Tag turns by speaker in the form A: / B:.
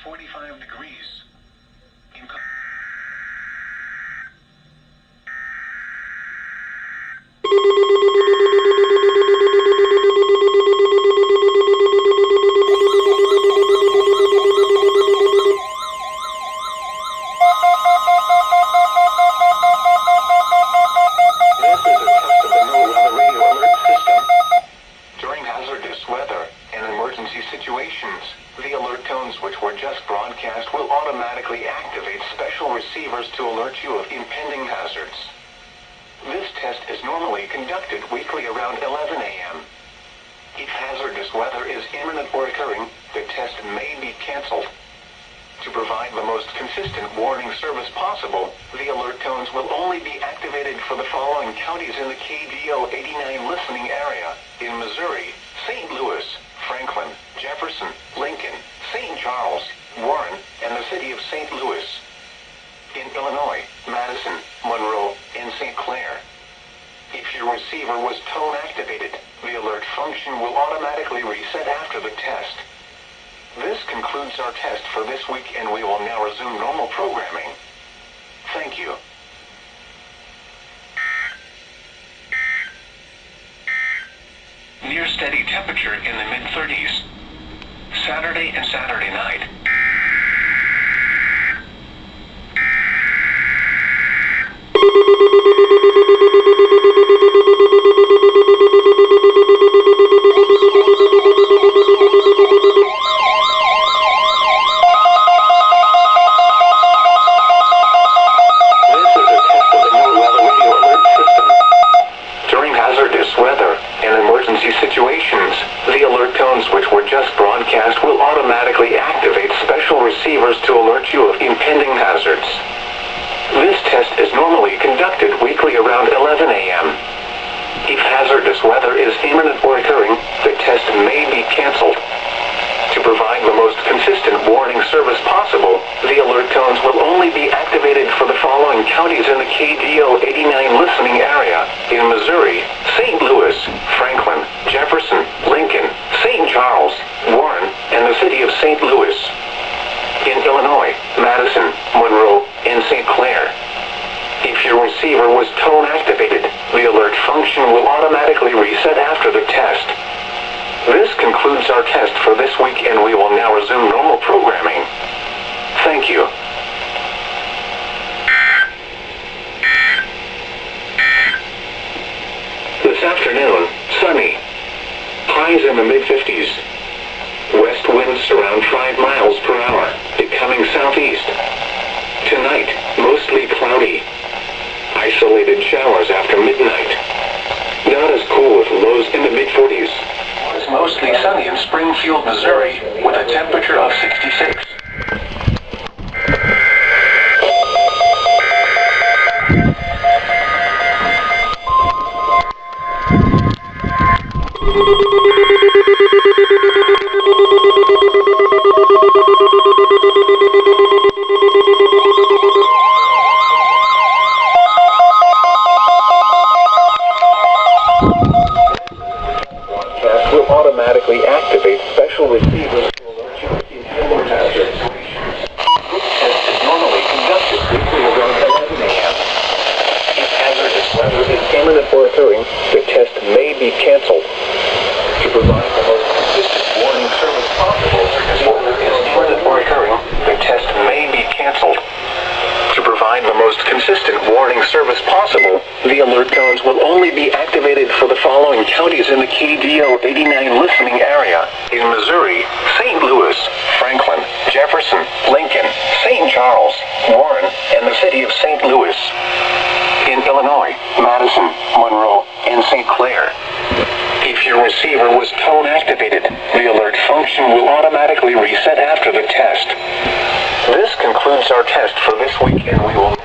A: 45 degrees.
B: Situations, the alert tones which were just broadcast will automatically activate special receivers to alert you of impending hazards. This test is normally conducted weekly around 11 a.m. If hazardous weather is imminent or occurring, the test may be canceled. To provide the most consistent warning service possible, the alert tones will only be activated for the following counties in the KDO 89 listening area: in Missouri, St. Louis, Franklin, Jefferson, Lincoln, St. Charles, Warren, and the city of St. Louis. In Illinois, Madison, Monroe, and St. Clair. If your receiver was tone activated, the alert function will automatically reset after the test. This concludes our test for this week, and we will now resume normal programming. Thank you. Near steady temperature in the mid-30s. Saturday and Saturday night. Situations, the alert tones which were just broadcast will automatically activate special receivers to alert you of impending hazards. This test is normally conducted weekly around 11 a.m. If hazardous weather is imminent or occurring, the test may be canceled. To provide the most consistent warning service possible, the alert tones will only be activated for the following counties in the KDO 89 listening area: in Missouri, St. Louis, Franklin, Jefferson, Lincoln, St. Charles, Warren, and the city of St. Louis. In Illinois, Madison, Monroe, and St. Clair. If your receiver was tone activated, the alert function will automatically reset after the test. This concludes our test for this week, and we will now resume normal programming. Thank you. This afternoon, sunny. Highs in the mid-50s. West winds around 5 miles per hour, becoming southeast. Tonight, mostly cloudy. Isolated showers after midnight. Not as cool with lows in the mid-40s. It's mostly sunny in Springfield, Missouri, with a temperature of 66. Will automatically activate special receivers to alert you of impending hazards. This test is normally conducted weekly around 11 a.m. If hazardous weather is imminent or occurring, the test may be canceled. To provide the most consistent warning service possible, if weather is imminent or occurring, the test may be canceled. To provide the most consistent warning service possible, the alert tones will only be activated for the following counties in the KDO 89 listening area: in Missouri, St. Louis, Franklin, Jefferson, Lincoln, St. Charles, Warren, and the city of St. Louis. In Illinois, Madison, Monroe, and St. Clair. If your receiver was tone activated, the alert function will automatically reset after the test. This concludes our test for this week, and we will